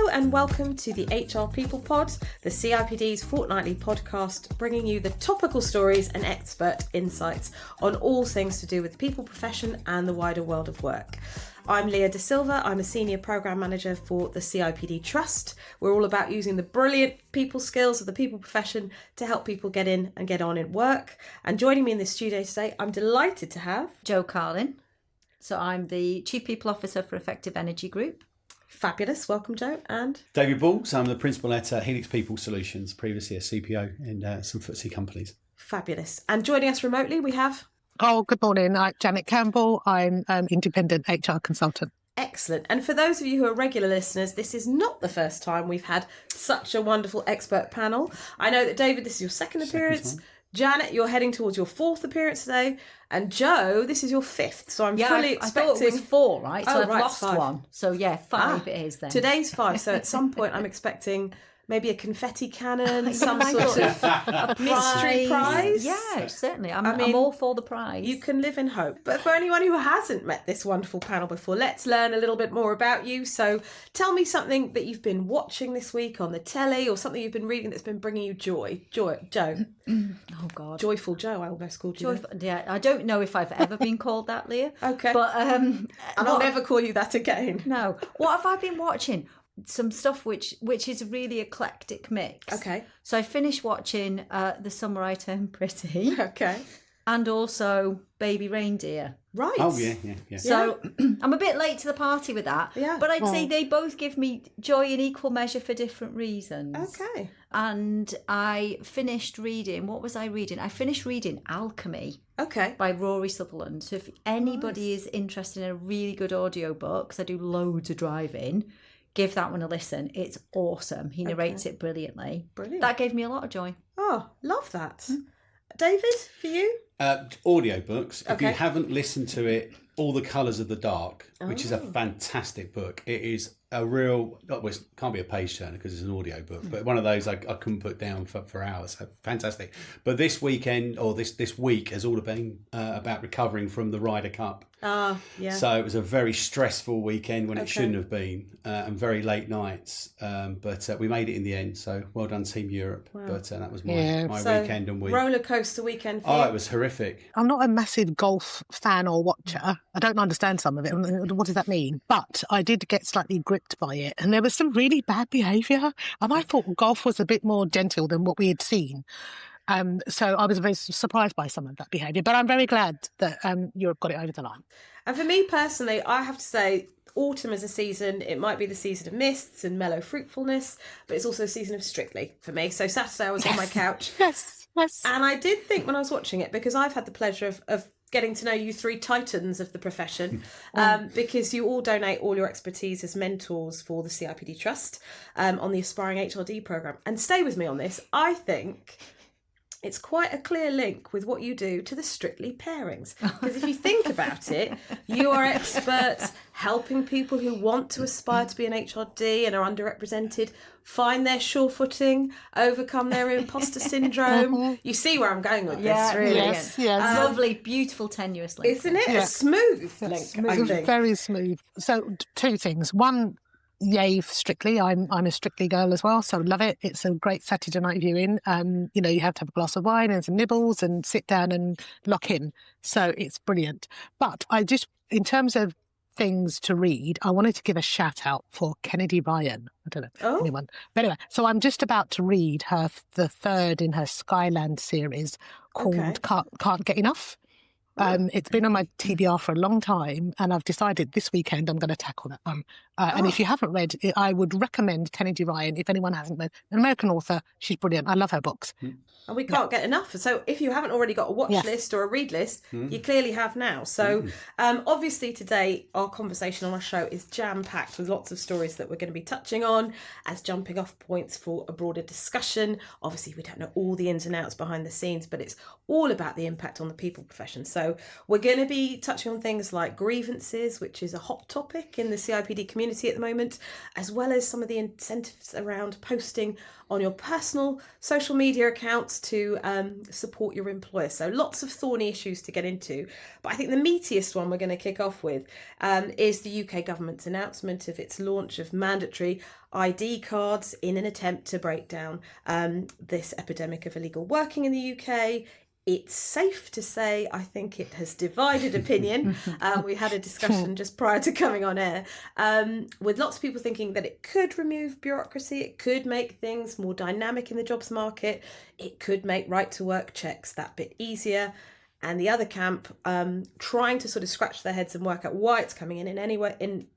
Hello and welcome to the HR People Pod, the CIPD's fortnightly podcast bringing you the topical stories and expert insights on all things to do with the people profession and the wider world of work. I'm Leah de Silva. I'm a Senior Programme Manager for the CIPD Trust. We're all about using the brilliant people skills of the people profession to help people get in and get on in work. And joining me in the studio today, I'm delighted to have Jo Carlin. So I'm the Chief People Officer for Effective Energy Group. Fabulous. Welcome, Jo. And David Ball. So I'm the Principal at Healix People Solutions, previously a CPO in some FTSE companies. Fabulous. And joining us remotely, we have... Oh, good morning. I'm Janet Campbell. I'm an independent HR consultant. Excellent. And for those of you who are regular listeners, this is not the first time we've had such a wonderful expert panel. I know that, David, this is your second appearance. Janet, you're heading towards your fourth appearance today. And Jo, this is your fifth. So I'm fully expecting... I thought it was 4, right? So I've lost 5. one. So yeah, 5 it is then. Today's 5. So at some point I'm expecting... maybe a confetti cannon, some sort of mystery prize. Yeah, certainly. I'm all for the prize. You can live in hope. But for anyone who hasn't met this wonderful panel before, let's learn a little bit more about you. So tell me something that you've been watching this week on the telly or something you've been reading that's been bringing you joy. Jo. Oh, God. Joyful Jo, I almost called you. Yeah, I don't know if I've ever been called that, Leah. Okay. But and I'll never call you that again. No. What have I been watching? Some stuff which is a really eclectic mix. Okay. So I finished watching The Summer I Turned Pretty. Okay. And also Baby Reindeer. Right. Oh, yeah. So I'm a bit late to the party with that. Yeah. But I'd say they both give me joy in equal measure for different reasons. Okay. And I finished reading, what was I reading? I finished reading Alchemy. Okay. By Rory Sutherland. So if anybody is interested in a really good audiobook, because I do loads of driving, give that one a listen. It's awesome. He narrates it brilliantly. Brilliant. That gave me a lot of joy. Oh, love that. David, for you? Audiobooks. If Okay. you haven't listened to it, All the Colours of the Dark, which is a fantastic book. It is a real, it can't be a page turner because it's an audio book, but one of those I couldn't put down for hours. Fantastic. But this weekend, or this week, has all been about recovering from the Ryder Cup. Yeah. So it was a very stressful weekend when it shouldn't have been, and very late nights. But we made it in the end. So well done, Team Europe. Wow. But that was my weekend and week. Roller coaster weekend for you. It was horrific. I'm not a massive golf fan or watcher. I don't understand some of it. What does that mean? But I did get slightly gripped by it. And there was some really bad behaviour. And I thought golf was a bit more gentle than what we had seen. So I was very surprised by some of that behaviour. But I'm very glad that Europe got it over the line. And for me personally, I have to say, autumn as a season, it might be the season of mists and mellow fruitfulness, but it's also a season of Strictly for me. So Saturday I was on my couch. Yes. And I did think when I was watching it, because I've had the pleasure of getting to know you 3 titans of the profession, because you all donate all your expertise as mentors for the CIPD Trust on the Aspiring HRD programme. And stay with me on this. I think it's quite a clear link with what you do to the Strictly pairings. Because if you think about it, you are experts helping people who want to aspire to be an HRD and are underrepresented find their sure footing, overcome their imposter syndrome. You see where I'm going with this, really. Yes. Lovely, beautiful, tenuous link. Isn't it? A smooth link, I think. Very smooth. So 2 things. One, yay for Strictly. I'm a Strictly girl as well, so love it. It's a great Saturday night viewing. You have to have a glass of wine and some nibbles and sit down and lock in. So it's brilliant. But in terms of things to read, I wanted to give a shout out for Kennedy Ryan. I don't know anyone. But anyway, so I'm just about to read the 3rd in her Skyland series called Can't Get Enough. It's been on my TBR for a long time, and I've decided this weekend I'm going to tackle that one. And if you haven't read it, I would recommend Kennedy Ryan. If anyone hasn't read, an American author, she's brilliant. I love her books. And we can't get enough. So if you haven't already got a watch list or a read list, you clearly have now. So obviously today our conversation on our show is jam-packed with lots of stories that we're going to be touching on as jumping off points for a broader discussion. Obviously we don't know all the ins and outs behind the scenes, but it's all about the impact on the people profession. So So we're going to be touching on things like grievances, which is a hot topic in the CIPD community at the moment, as well as some of the incentives around posting on your personal social media accounts to support your employer. So lots of thorny issues to get into. But I think the meatiest one we're going to kick off with is the UK government's announcement of its launch of mandatory ID cards in an attempt to break down this epidemic of illegal working in the UK. It's safe to say, I think it has divided opinion. We had a discussion just prior to coming on air with lots of people thinking that it could remove bureaucracy, it could make things more dynamic in the jobs market, it could make right to work checks that bit easier. And the other camp trying to sort of scratch their heads and work out why it's coming in anywhere in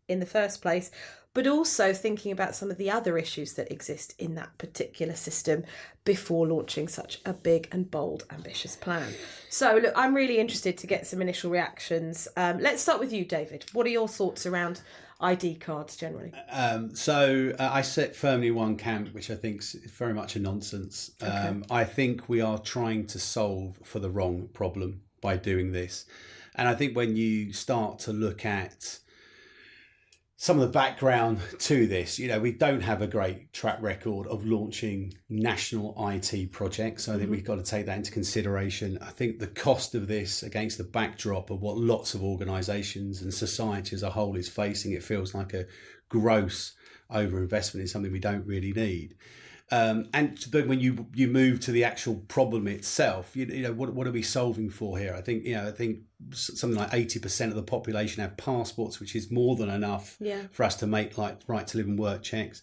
the first place, but also thinking about some of the other issues that exist in that particular system before launching such a big and bold, ambitious plan. So, look, I'm really interested to get some initial reactions. Let's start with you, David. What are your thoughts around ID cards generally? I sit firmly in one camp, which I think is very much a nonsense. Okay. I think we are trying to solve for the wrong problem by doing this. And I think when you start to look at some of the background to this, we don't have a great track record of launching national IT projects. So I think we've got to take that into consideration. I think the cost of this against the backdrop of what lots of organisations and society as a whole is facing, it feels like a gross overinvestment in something we don't really need. And then when you move to the actual problem itself, what are we solving for here? I think something like 80% of the population have passports, which is more than enough for us to make like right to live and work checks.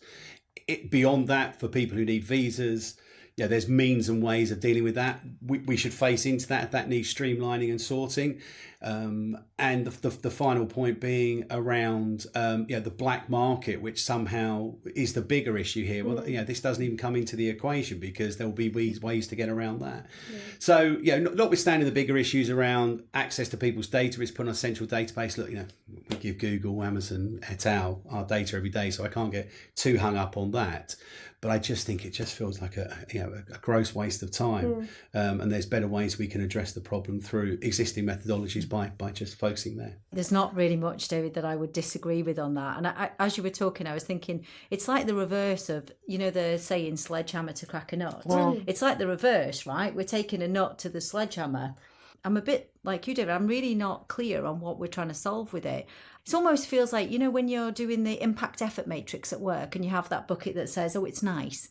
Beyond that, for people who need visas, there's means and ways of dealing with that. We should face into that if that needs streamlining and sorting. And the final point being around the black market, which somehow is the bigger issue here. Well, this doesn't even come into the equation because there will be ways to get around that. So, notwithstanding the bigger issues around access to people's data, it's put on a central database. Look, we give Google, Amazon, et al. Our data every day, so I can't get too hung up on that. But I just think it just feels like a gross waste of time, and there's better ways we can address the problem through existing methodologies by just focusing there. There's not really much, David, that I would disagree with on that. And I, as you were talking, I was thinking it's like the reverse of the saying sledgehammer to crack a nut. It's like the reverse, right? We're taking a nut to the sledgehammer. I'm a bit like you, David. I'm really not clear on what we're trying to solve with it. It almost feels like, when you're doing the impact effort matrix at work and you have that bucket that says, oh, it's nice.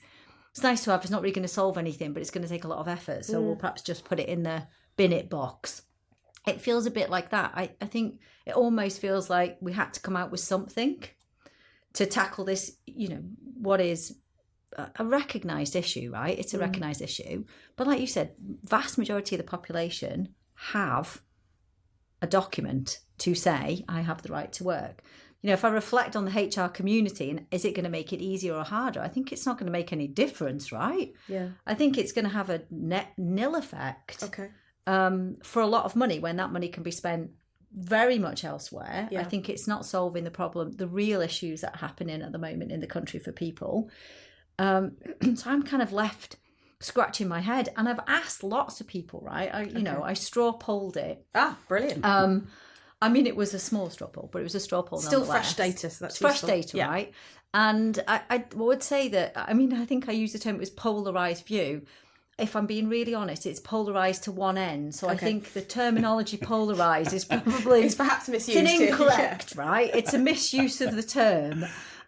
It's nice to have. It's not really going to solve anything, but it's going to take a lot of effort. So we'll perhaps just put it in the bin it box. It feels a bit like that. I think it almost feels like we had to come out with something to tackle this, what is a recognised issue, right? It's a recognised issue. But like you said, vast majority of the population have a document to say, I have the right to work. If I reflect on the HR community, and is it going to make it easier or harder? I think it's not going to make any difference, right? Yeah. I think it's going to have a net nil effect. Okay. For a lot of money, when that money can be spent very much elsewhere. Yeah. I think it's not solving the problem, the real issues that are happening at the moment in the country for people. So I'm kind of left scratching my head, and I've asked lots of people, right? I straw polled it. Brilliant. It was a small straw poll, but it was a straw poll still nonetheless. Fresh data, so that's fresh useful. data, right? And I would say that, I think I used the term, it was polarised view. If I'm being really honest, it's polarised to one end. So I think the terminology polarised is probably... It's perhaps misused. It's incorrect, right? It's a misuse of the term.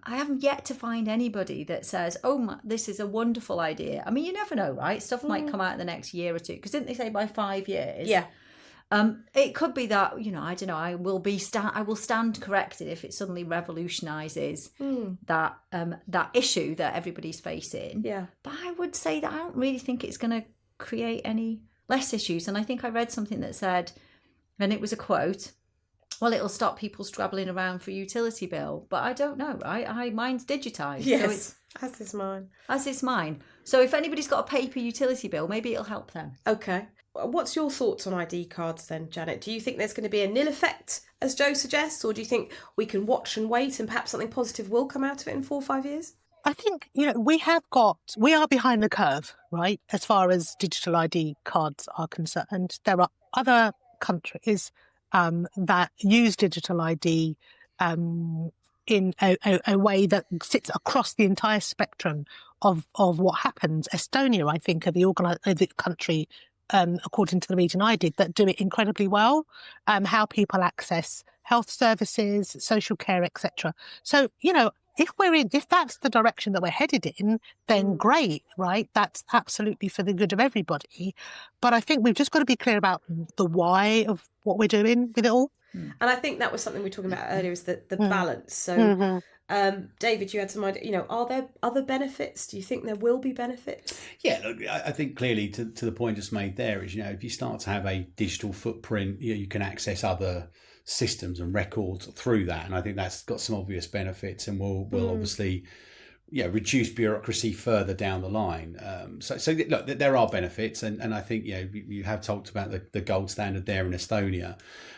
I haven't yet to find anybody that says, this is a wonderful idea. You never know, right? Stuff might come out in the next year or two. Because didn't they say by 5 years? Yeah. It could be that, I don't know, I will stand corrected if it suddenly revolutionises that issue that everybody's facing. Yeah. But I would say that I don't really think it's going to create any less issues. And I think I read something that said, and it was a quote, well, it'll stop people scrabbling around for a utility bill. But I don't know, right? Mine's digitised. Yes, so as is mine. As is mine. So if anybody's got a paper utility bill, maybe it'll help them. Okay. What's your thoughts on ID cards then, Janet? Do you think there's going to be a nil effect, as Joe suggests, or do you think we can watch and wait and perhaps something positive will come out of it in 4 or 5 years? I think, we are behind the curve, right? As far as digital ID cards are concerned. There are other countries that use digital ID in a way that sits across the entire spectrum of what happens. Estonia, I think, are the country, according to the region I did, that do it incredibly well. How people access health services, social care, etc. So, if that's the direction that we're headed in, then great, right? That's absolutely for the good of everybody. But I think we've just got to be clear about the why of what we're doing with it all. And I think that was something we were talking about earlier, is the balance. So, David, you had some idea, are there other benefits? Do you think there will be benefits? Yeah, look, I think clearly to the point just made there is, if you start to have a digital footprint, you can access other systems and records through that. And I think that's got some obvious benefits and will obviously reduce bureaucracy further down the line. So look, there are benefits, and I think you have talked about the gold standard there in Estonia.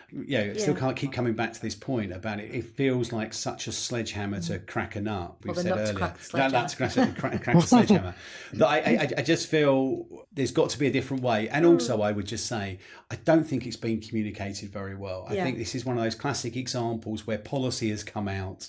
Still can't keep coming back to this point about it. It feels like such a sledgehammer to crack a nut. We've said earlier, that's crack the sledgehammer. But I just feel there's got to be a different way. And also, I would just say, I don't think it's been communicated very well. I think this is one of those classic examples where policy has come out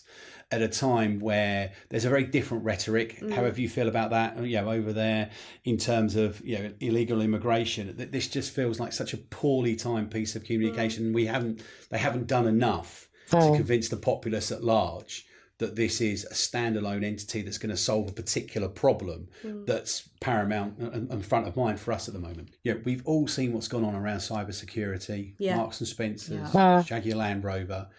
at a time where there's a very different rhetoric, however you feel about that, over there in terms of, illegal immigration. This just feels like such a poorly timed piece of communication. They haven't done enough to convince the populace at large that this is a standalone entity that's going to solve a particular problem that's paramount and front of mind for us at the moment. We've all seen what's gone on around cybersecurity, Marks and Spencer's, Jaguar Land Rover.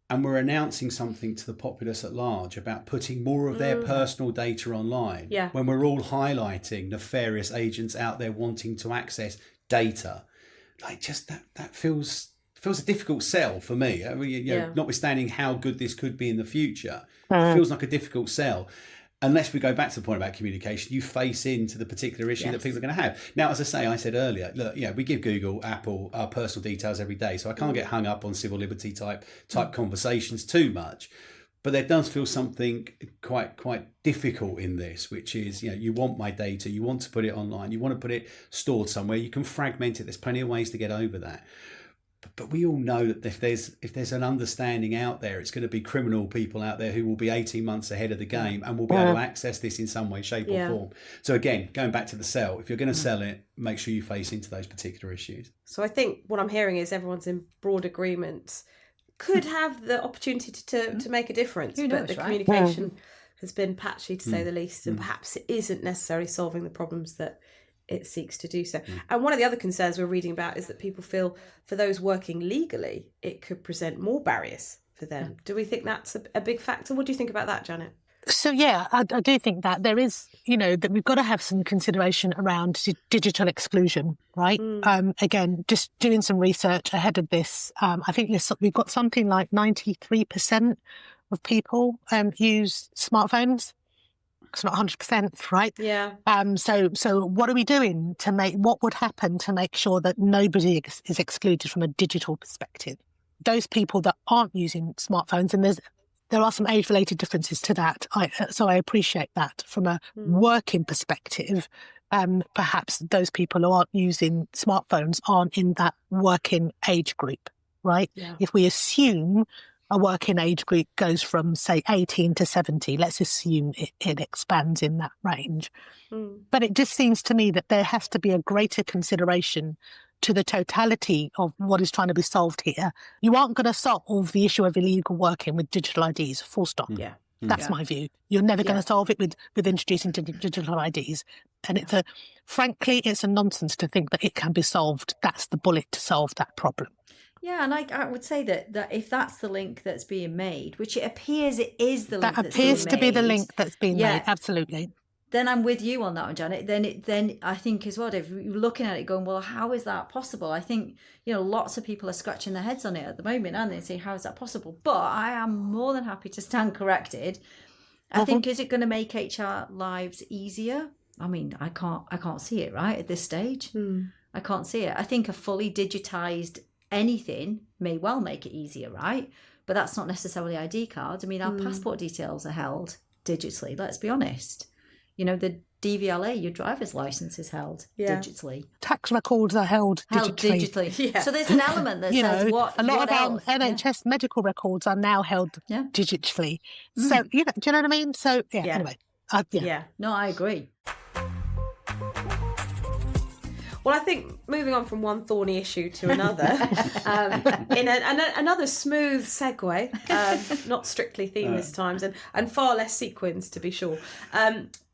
And we're announcing something to the populace at large about putting more of their personal data online when we're all highlighting nefarious agents out there wanting to access data. Like, just that feels a difficult sell for me. I mean, notwithstanding how good this could be in the future, it feels like a difficult sell. Unless we go back to the point about communication, you face into the particular issue that people are going to have. Now, as I said earlier, look, we give Google, Apple our personal details every day, so I can't get hung up on civil liberty type conversations too much. But there does feel something quite difficult in this, which is, you want my data, you want to put it online, you want to put it stored somewhere, you can fragment it. There's plenty of ways to get over that. But we all know that if there's an understanding out there, it's going to be criminal people out there who will be 18 months ahead of the game and will be able to access this in some way, shape or form. So again, going back to the sell, if you're going to sell it, make sure you face into those particular issues. So I think what I'm hearing is everyone's in broad agreement. Could have the opportunity to make a difference, but the communication has been patchy, to say the least, and perhaps it isn't necessarily solving the problems that it seeks to do so. And one of the other concerns we're reading about is that people feel for those working legally, it could present more barriers for them. Do we think that's a big factor? What do you think about that, Janet? So, I do think that there is, that we've got to have some consideration around digital exclusion, right? Again, just doing some research ahead of this, I think we've got something like 93% of people use smartphones. It's not 100%, right? Yeah. So what are we doing what would happen to make sure that nobody is excluded from a digital perspective? Those people that aren't using smartphones, and there are some age-related differences to that. So I appreciate that from a working perspective. Perhaps those people who aren't using smartphones aren't in that working age group, right? Yeah. If we assume a working age group goes from, say, 18 to 70. Let's assume it expands in that range. But it just seems to me that there has to be a greater consideration to the totality of what is trying to be solved here. You aren't going to solve the issue of illegal working with digital IDs, full stop. Yeah. That's my view. You're never going to solve it with introducing digital IDs. And frankly, it's a nonsense to think that it can be solved. That's the bullet to solve that problem. Yeah, and I would say that if that's the link that's being made, which it appears it is the link that appears to be the link that's being made, absolutely. Then I'm with you on that one, Janet. Then I think as well, Dave, you're looking at it going, well, how is that possible? I think, lots of people are scratching their heads on it at the moment, aren't they? Say, how is that possible? But I am more than happy to stand corrected. I think, is it going to make HR lives easier? I mean, I can't see it, right, at this stage. I can't see it. I think a fully digitized anything may well make it easier, right? But that's not necessarily ID cards. I mean, our passport details are held digitally, let's be honest. The DVLA, your driver's license is held digitally. Tax records are held digitally. Yeah. So there's an element that says a lot of else? our NHS medical records are now held digitally. So, do you know what I mean? So, anyway. No, I agree. Well, I think moving on from one thorny issue to another, in another smooth segue, not strictly themed this time, and far less sequenced to be sure.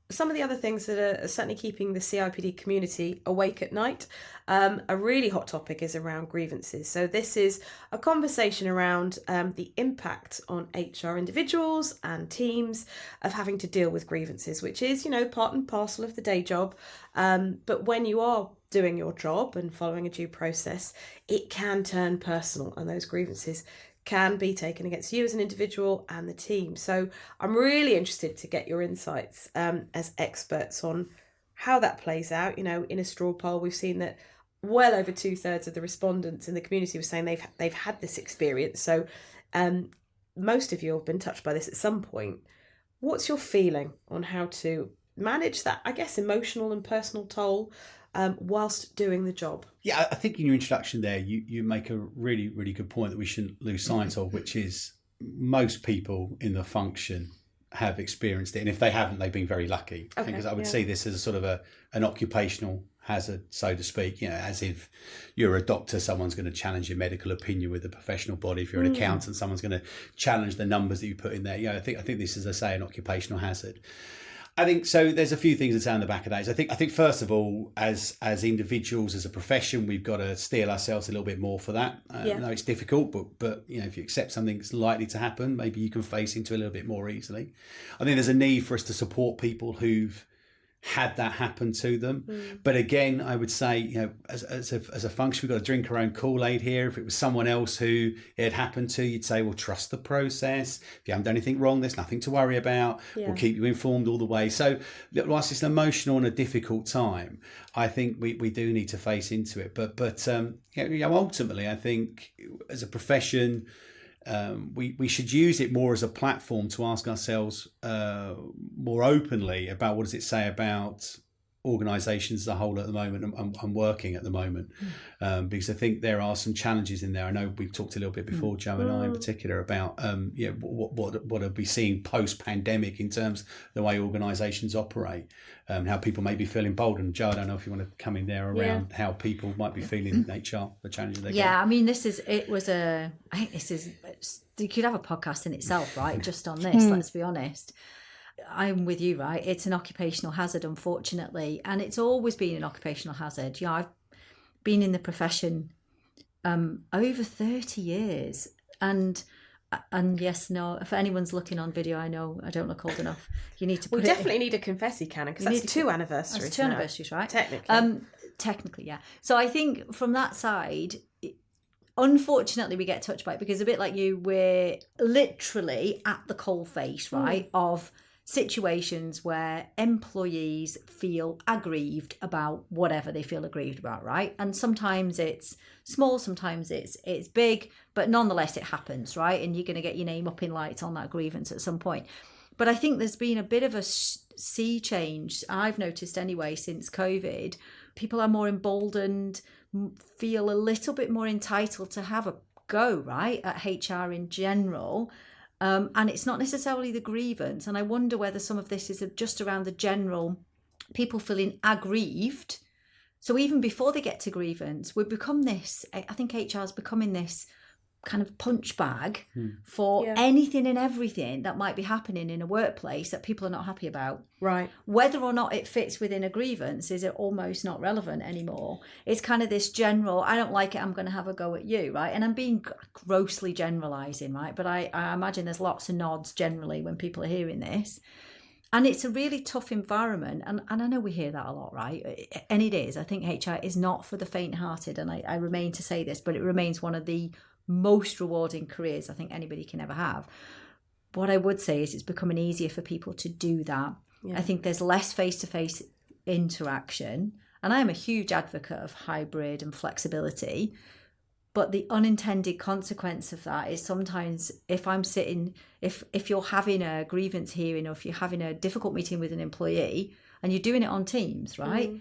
Some of the other things that are certainly keeping the CIPD community awake at night, a really hot topic is around grievances. So this is a conversation around the impact on HR individuals and teams of having to deal with grievances, which is, part and parcel of the day job. But when you are doing your job and following a due process, it can turn personal, and those grievances can be taken against you as an individual and the team. So I'm really interested to get your insights as experts on how that plays out. In a straw poll, we've seen that well over 2/3 of the respondents in the community were saying they've had this experience. So most of you have been touched by this at some point. What's your feeling on how to manage that, I guess, emotional and personal toll whilst doing the job? Yeah, I think in your introduction there, you make a really, really good point that we shouldn't lose sight of, which is most people in the function have experienced it. And if they haven't, they've been very lucky. Because I would see this as a sort of an occupational hazard, so to speak, as if you're a doctor, someone's going to challenge your medical opinion with the professional body. If you're an accountant, someone's going to challenge the numbers that you put in there. I think this is, as I say, an occupational hazard. I think so. There's a few things that sound the back of that. I think first of all, as individuals, as a profession, we've got to steel ourselves a little bit more for that. I know it's difficult, but if you accept something that's likely to happen, maybe you can face into it a little bit more easily. I think there's a need for us to support people who've had that happen to them. But again, I would say, as a function, we've got to drink our own Kool-Aid here. If it was someone else who it had happened to, you'd say, well, trust the process. If you haven't done anything wrong, there's nothing to worry about. We'll keep you informed all the way. So whilst it's an emotional and a difficult time, I think we do need to face into it. But ultimately, I think as a profession, we should use it more as a platform to ask ourselves more openly about what does it say about organisations as a whole at the moment and working at the moment, because I think there are some challenges in there. I know we've talked a little bit before, Joe and I in particular, about what are we seeing post-pandemic in terms of the way organisations operate, how people may be feeling emboldened. Joe, I don't know if you want to come in there around how people might be feeling in HR, the challenges they get. I mean, I think this is, you could have a podcast in itself, right? Just on this, let's be honest. I'm with you, right? It's an occupational hazard, unfortunately, and it's always been an occupational hazard. I've been in the profession over 30 years, and yes, no, if anyone's looking on video, I know I don't look old enough. You need to put definitely need a confetti cannon, because that's two anniversaries. That's two anniversaries, right? Technically. Yeah. So I think from that side, unfortunately, we get touched by it, because a bit like you, we're literally at the coalface, right, of situations where employees feel aggrieved about whatever they feel aggrieved about, right? And sometimes it's small, sometimes it's big, but nonetheless it happens, right? And you're going to get your name up in lights on that grievance at some point. But I think there's been a bit of a sea change, I've noticed anyway, since COVID. People are more emboldened, feel a little bit more entitled to have a go, right, at HR in general. And it's not necessarily the grievance. And I wonder whether some of this is just around the general people feeling aggrieved. So even before they get to grievance, we've become this, I think HR is becoming this kind of punch bag for anything and everything that might be happening in a workplace that people are not happy about. Right. Whether or not it fits within a grievance is almost not relevant anymore. It's kind of this general, I don't like it, I'm going to have a go at you, right? And I'm being grossly generalising, right? But I imagine there's lots of nods generally when people are hearing this. And it's a really tough environment. And I know we hear that a lot, right? And it is. I think HR is not for the faint-hearted. And I remain to say this, but it remains one of the most rewarding careers I think anybody can ever have. What I would say is it's becoming easier for people to do that. I think there's less face-to-face interaction, and I am a huge advocate of hybrid and flexibility, but the unintended consequence of that is sometimes if you're having a grievance hearing, or if you're having a difficult meeting with an employee, and you're doing it on Teams, right?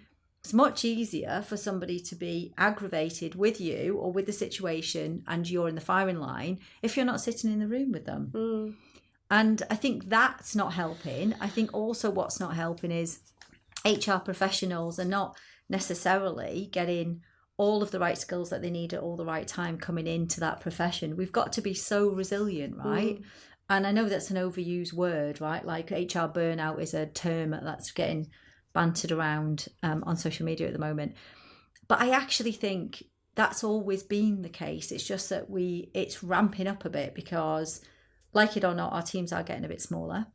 It's much easier for somebody to be aggravated with you or with the situation and you're in the firing line if you're not sitting in the room with them. And I think that's not helping. I think also what's not helping is HR professionals are not necessarily getting all of the right skills that they need at all the right time coming into that profession. We've got to be so resilient, right? And I know that's an overused word, right? Like HR burnout is a term that's getting bantered around on social media at the moment. But I actually think that's always been the case. It's just that it's ramping up a bit because, like it or not, our teams are getting a bit smaller.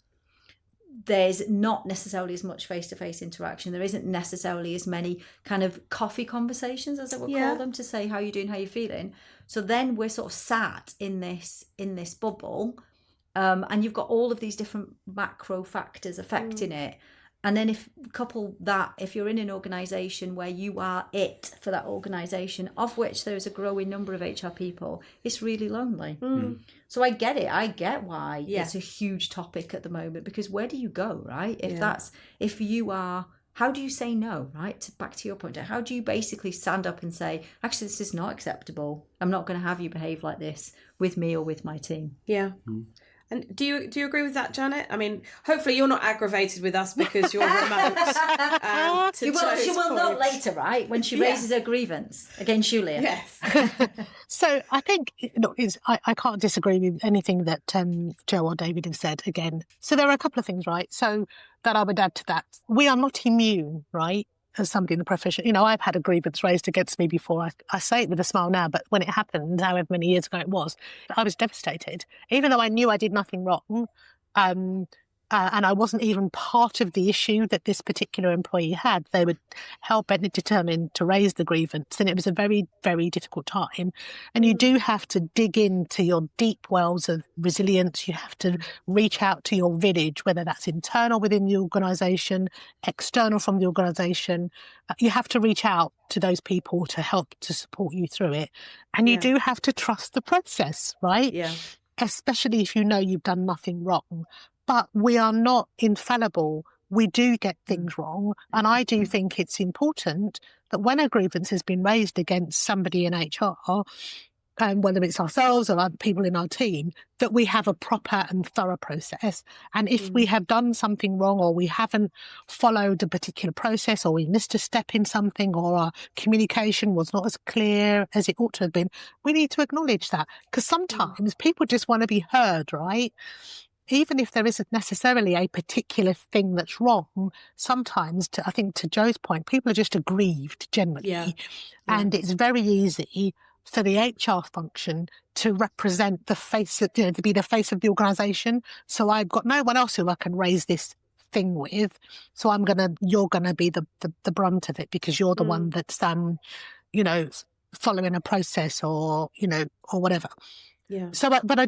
There's not necessarily as much face-to-face interaction. There isn't necessarily as many kind of coffee conversations, as I would call them, to say how you're doing, how you're feeling. So then we're sort of sat in this bubble, and you've got all of these different macro factors affecting it. And then if you're in an organisation where you are it for that organisation, of which there's a growing number of HR people, it's really lonely. So I get it. I get why it's a huge topic at the moment, because where do you go, right? If you are, how do you say no, right? Back to your point, how do you basically stand up and say, actually, this is not acceptable. I'm not going to have you behave like this with me or with my team. Yeah. And do you agree with that, Janet? I mean, hopefully you're not aggravated with us because you're remote. She will not later, right? When she raises her grievance against you, Leah. Yes. So I think I can't disagree with anything that Joe or David have said again. So there are a couple of things, right? So that I would add to that. We are not immune, right? As somebody in the profession, I've had a grievance raised against me before. I say it with a smile now, but when it happened, however many years ago it was, I was devastated. Even though I knew I did nothing wrong, and I wasn't even part of the issue that this particular employee had, they were hell-bent determined to raise the grievance, and it was a very, very difficult time. And you do have to dig into your deep wells of resilience. You have to reach out to your village, whether that's internal within the organisation, external from the organisation. You have to reach out to those people to help to support you through it. And you do have to trust the process, right? Yeah. Especially if you know you've done nothing wrong. But we are not infallible. We do get things wrong. And I do think it's important that when a grievance has been raised against somebody in HR, whether it's ourselves or other people in our team, that we have a proper and thorough process. And if we have done something wrong, or we haven't followed a particular process, or we missed a step in something, or our communication was not as clear as it ought to have been, we need to acknowledge that. Because sometimes people just want to be heard, right? Even if there isn't necessarily a particular thing that's wrong, sometimes, I think to Joe's point, people are just aggrieved generally. Yeah. And it's very easy for the HR function to represent the face of, to be the face of the organisation. So I've got no one else who I can raise this thing with. So you're gonna be the brunt of it, because you're the one that's following a process or whatever. Yeah. So, but I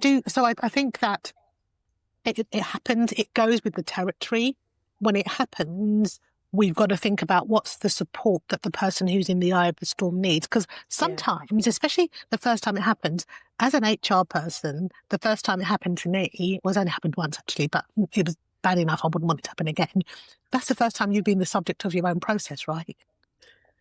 think that it happens. It goes with the territory. When it happens, we've got to think about what's the support that the person who's in the eye of the storm needs. Because sometimes, especially the first time it happens, as an HR person, the first time it happened to me, it only happened once actually, but it was bad enough. I wouldn't want it to happen again. That's the first time you've been the subject of your own process, right?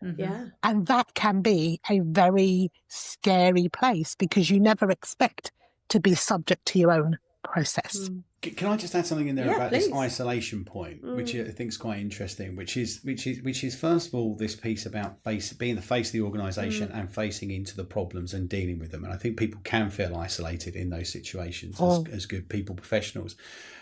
Mm-hmm. Yeah. And that can be a very scary place, because you never expect to be subject to your own process. Can I just add something in there about please. this isolation point, which I think is quite interesting, which is first of all this piece about being the face of the organisation and facing into the problems and dealing with them. And I think people can feel isolated in those situations as good people professionals.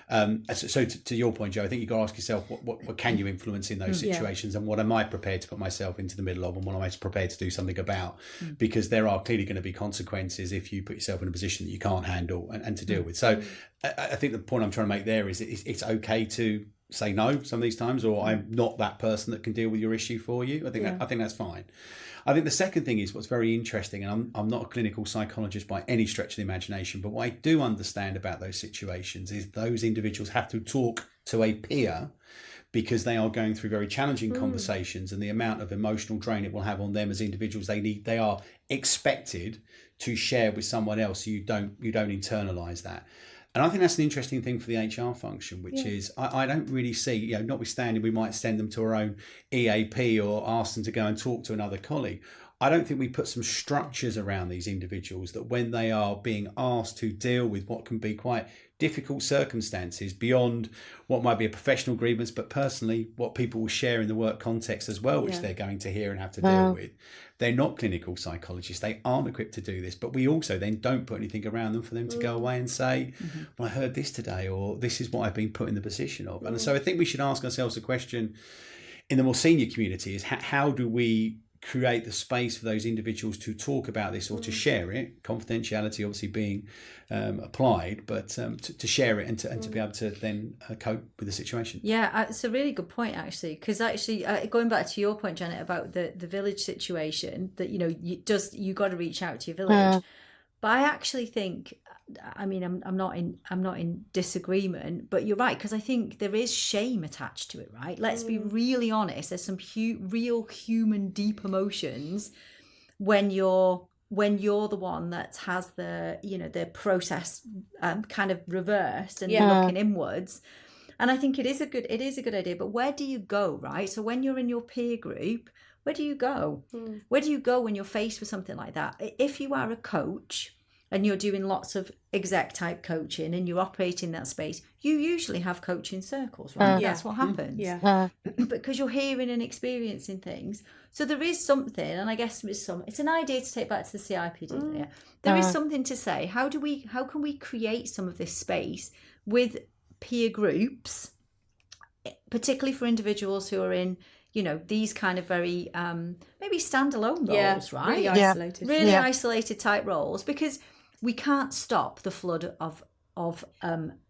So to your point, Joe, I think you've got to ask yourself what can you influence in those situations, and what am I prepared to put myself into the middle of, and what am I prepared to do something about? Because there are clearly going to be consequences if you put yourself in a position that you can't handle and to deal with. So I think the point I'm trying to make there is it's okay to say no some of these times, or I'm not that person that can deal with your issue for you. I think that's fine. I think the second thing is what's very interesting, and I'm not a clinical psychologist by any stretch of the imagination, but what I do understand about those situations is those individuals have to talk to a peer, because they are going through very challenging conversations, and the amount of emotional drain it will have on them as individuals, they are expected to share with someone else. So you don't internalize that. And I think that's an interesting thing for the HR function, which is I don't really see, notwithstanding we might send them to our own EAP or ask them to go and talk to another colleague. I don't think we put some structures around these individuals that when they are being asked to deal with what can be quite difficult circumstances beyond what might be a professional grievance, but personally what people will share in the work context as well, which they're going to hear and have to deal with. They're not clinical psychologists. They aren't equipped to do this, but we also then don't put anything around them for them to go away and say, well, I heard this today, or this is what I've been put in the position of. And so I think we should ask ourselves a question in the more senior community is how do we create the space for those individuals to talk about this or to share it, confidentiality obviously being applied, but to share it and to be able to then cope with the situation. Yeah, it's a really good point actually, because going back to your point, Janet, about the village situation, that you got to reach out to your village. But I actually think, I mean, I'm not in disagreement, but you're right, because I think there is shame attached to it, right? Let's be really honest. There's some real human deep emotions when you're the one that has the process kind of reversed and you're looking inwards. And I think it is a good idea. But where do you go, right? So when you're in your peer group, where do you go? Where do you go when you're faced with something like that? If you are a coach and you're doing lots of exec type coaching and you're operating that space, you usually have coaching circles, right? That's what happens. Because you're hearing and experiencing things. So there is something, and I guess it's an idea to take back to the CIPD. Leah. There is something to say. How can we create some of this space with peer groups, particularly for individuals who are in these kind of very maybe standalone roles, right? Really isolated type roles, because we can't stop the flood of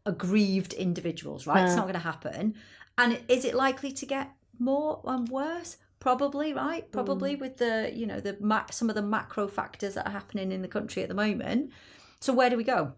aggrieved individuals, right? It's not going to happen. And is it likely to get more and worse? Probably, right? Probably with the some of the macro factors that are happening in the country at the moment. So where do we go?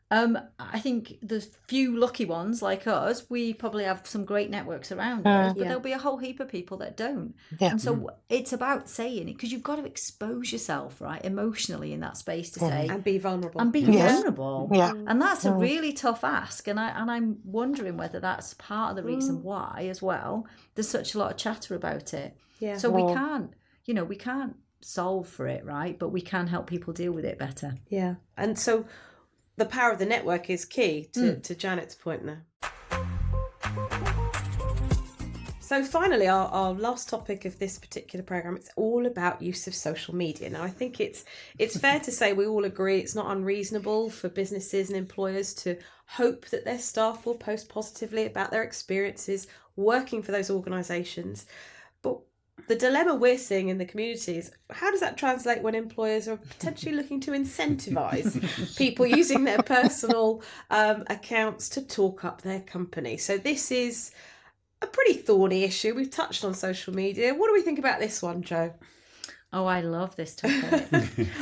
I think the few lucky ones like us, we probably have some great networks around us, but there'll be a whole heap of people that don't. And so it's about saying it, because you've got to expose yourself, right, emotionally in that space to say and be vulnerable. And that's a really tough ask. And I'm wondering whether that's part of the reason why as well there's such a lot of chatter about it. So we can't solve for it, right? But we can help people deal with it better. And so the power of the network is key to Janet's point there. So finally, our last topic of this particular programme, it's all about use of social media. Now, I think it's fair to say we all agree it's not unreasonable for businesses and employers to hope that their staff will post positively about their experiences working for those organisations. But the dilemma we're seeing in the community is, how does that translate when employers are potentially looking to incentivise people using their personal accounts to talk up their company? So this is a pretty thorny issue. We've touched on social media. What do we think about this one, Jo? Oh, I love this topic.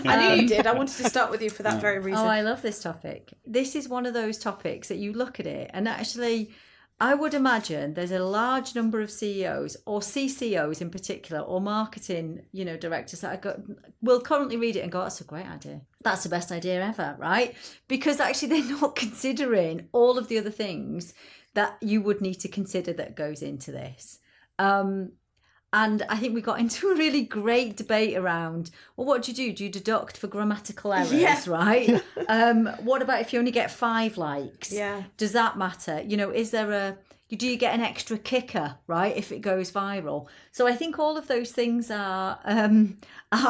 I knew you did. I wanted to start with you for that very reason. Oh, I love this topic. This is one of those topics that you look at it and actually, I would imagine there's a large number of CEOs or CCOs in particular, or marketing, directors that will currently read it and go, that's a great idea. That's the best idea ever, right? Because actually they're not considering all of the other things that you would need to consider that goes into this. And I think we got into a really great debate around, well, what do you do? Do you deduct for grammatical errors, right? What about if you only get 5 likes? Does that matter? Is there do you get an extra kicker, right, if it goes viral? So I think all of those things are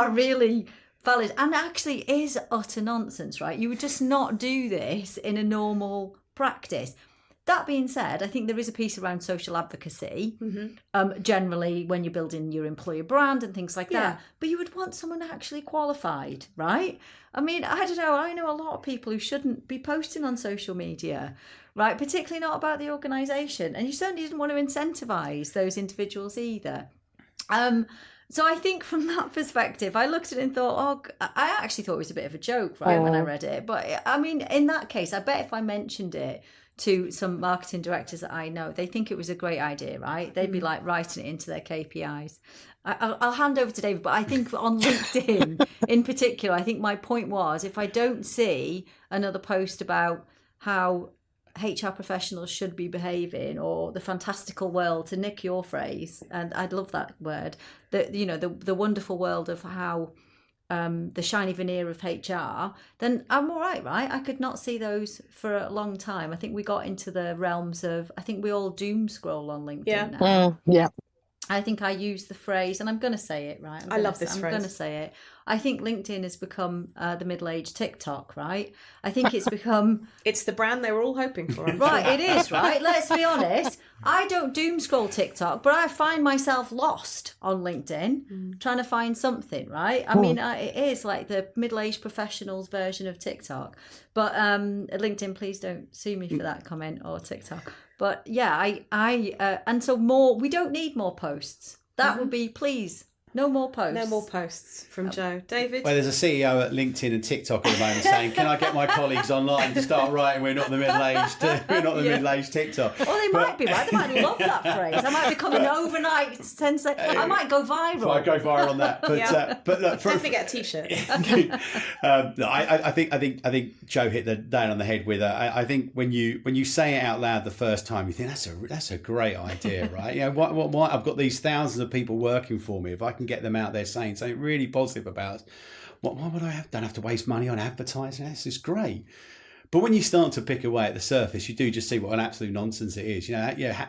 really valid, and actually is utter nonsense, right? You would just not do this in a normal practice. That being said, I think there is a piece around social advocacy, generally when you're building your employer brand and things like that. But you would want someone actually qualified, right? I mean, I don't know. I know a lot of people who shouldn't be posting on social media, right? Particularly not about the organisation. And you certainly didn't want to incentivise those individuals either. So I think from that perspective, I looked at it and thought, I actually thought it was a bit of a joke, right, when I read it. But I mean, in that case, I bet if I mentioned it to some marketing directors that I know, they think it was a great idea, right? They'd be like writing it into their KPIs. I'll hand over to David, but I think on LinkedIn in particular, I think my point was, if I don't see another post about how HR professionals should be behaving, or the fantastical world, to nick your phrase, and I'd love that word, the wonderful world of how the shiny veneer of HR, then I'm all right. I could not see those for a long time. I think we got into the realms of, I think we all doom scroll on LinkedIn now. Yeah. I think I use the phrase, and I'm going to say it, right? I love this phrase. I'm going to say it. I think LinkedIn has become the middle-aged TikTok, right? I think it's become... It's the brand they were all hoping for. Right, it is, right? Let's be honest. I don't doom scroll TikTok, but I find myself lost on LinkedIn trying to find something, right? I mean, it is like the middle-aged professionals version of TikTok. But LinkedIn, please don't sue me for that comment, or TikTok. But yeah, and so more, we don't need more posts. That would be, please, no more posts. No more posts from Joe. David? Well, there's a CEO at LinkedIn and TikTok at the moment saying, can I get my colleagues online to start writing, we're not the middle-aged TikTok. Well, they might be, right? They might love that phrase. I might become an overnight sensation. I might go viral. I go viral on that. But definitely get a t-shirt. I think Joe hit the nail on the head with it. I think when you say it out loud the first time, you think that's a great idea, right? Why I've got these thousands of people working for me. If I can get them out there saying something really positive about us, why would I don't have to waste money on advertising? This is great. But when you start to pick away at the surface, you do just see what an absolute nonsense it is.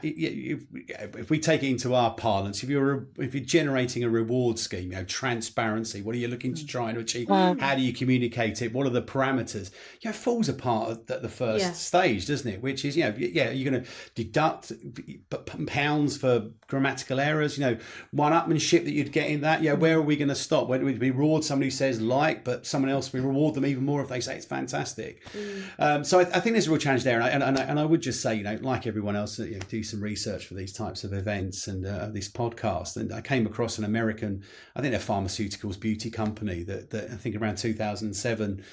If we take it into our parlance, if you're generating a reward scheme, transparency, what are you looking to try and achieve? How do you communicate it? What are the parameters? It falls apart at the first stage, doesn't it? Which is, you're going to deduct pounds for grammatical errors, one-upmanship that you'd get in that. Where are we going to stop? Where do we reward somebody who says but someone else, we reward them even more if they say it's fantastic. So I think there's a real challenge there, and I would just say, like everyone else, do some research for these types of events and this podcast. And I came across an American, I think they're pharmaceuticals beauty company that I think around 2007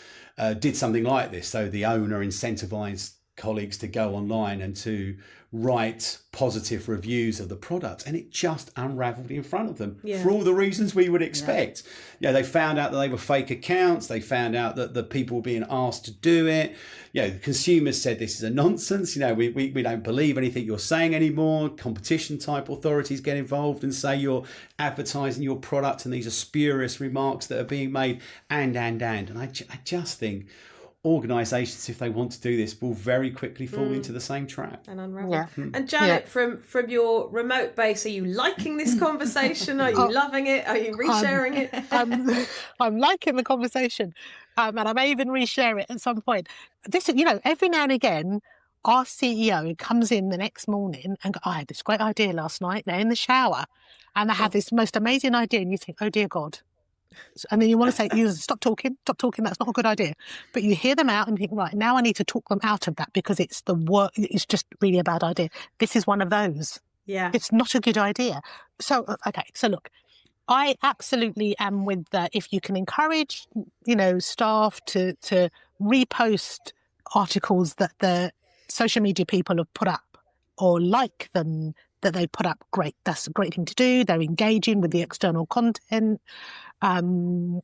did something like this. So the owner incentivized colleagues to go online and to write positive reviews of the product, and it just unraveled in front of them for all the reasons we would expect. They found out that they were fake accounts. They found out that the people were being asked to do it. The consumers said this is a nonsense. We don't believe anything you're saying anymore. Competition type authorities get involved and say you're advertising your product and these are spurious remarks that are being made, and I just think organisations, if they want to do this, will very quickly fall into the same trap and unravel. And Janet, from your remote base, are you liking this conversation? Are you loving it? Are you resharing it? I'm liking the conversation, and I may even reshare it at some point. This, every now and again, our CEO comes in the next morning and I had this great idea last night. They're in the shower, and they have this most amazing idea, and you think, oh dear God. And then you want to say, stop talking, that's not a good idea. But you hear them out and you think, right, now I need to talk them out of that because it's it's just really a bad idea. This is one of those. Yeah. It's not a good idea. So, okay, so look, I absolutely am with that. If you can encourage, staff to repost articles that the social media people have put up or like them, that they put up, great. That's a great thing to do. They're engaging with the external content. And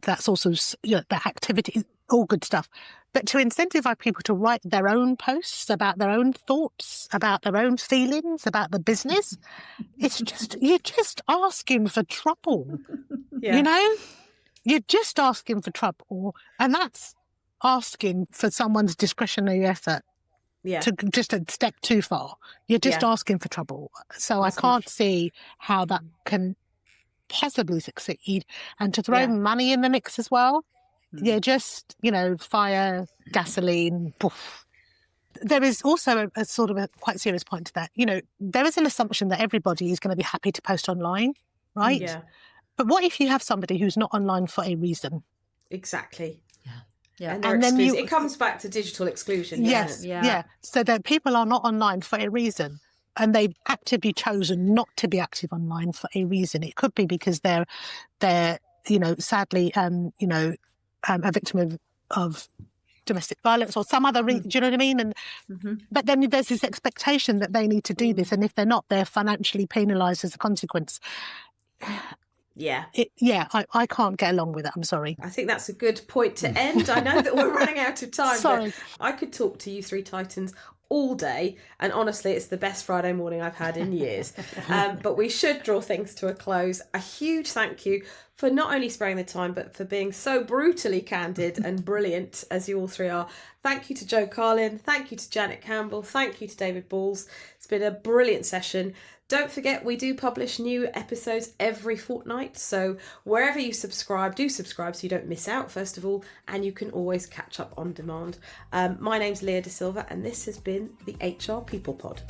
that's also, the activity, all good stuff. But to incentivize people to write their own posts about their own thoughts, about their own feelings, about the business, you're just asking for trouble. You're just asking for trouble. And that's asking for someone's discretionary effort. To just a step too far. You're just asking for trouble. So I can't see how that can possibly succeed. And to throw money in the mix as well, just, fire, gasoline, poof. There is also a sort of a quite serious point to that. There is an assumption that everybody is going to be happy to post online, right? Yeah. But what if you have somebody who's not online for a reason? Exactly. Yeah. And then it comes back to digital exclusion. Yes. Yeah. So that people are not online for a reason, and they've actively chosen not to be active online for a reason. It could be because they're sadly, a victim of domestic violence or some other reason. Do you know what I mean? And but then there's this expectation that they need to do this, and if they're not, they're financially penalised as a consequence. Yeah. I can't get along with it. I'm sorry. I think that's a good point to end. I know that we're running out of time, Sorry. but I could talk to you three Titans all day, and honestly it's the best Friday morning I've had in years. But we should draw things to a close. A huge thank you for not only sparing the time but for being so brutally candid and brilliant as you all three are. Thank you to Joe Carlin, thank you to Janet Campbell, thank you to David Balls. It's been a brilliant session. Don't forget, we do publish new episodes every fortnight, so wherever you subscribe, do subscribe so you don't miss out, first of all, and you can always catch up on demand. My name's Leah de Silva, and this has been the HR People Pod.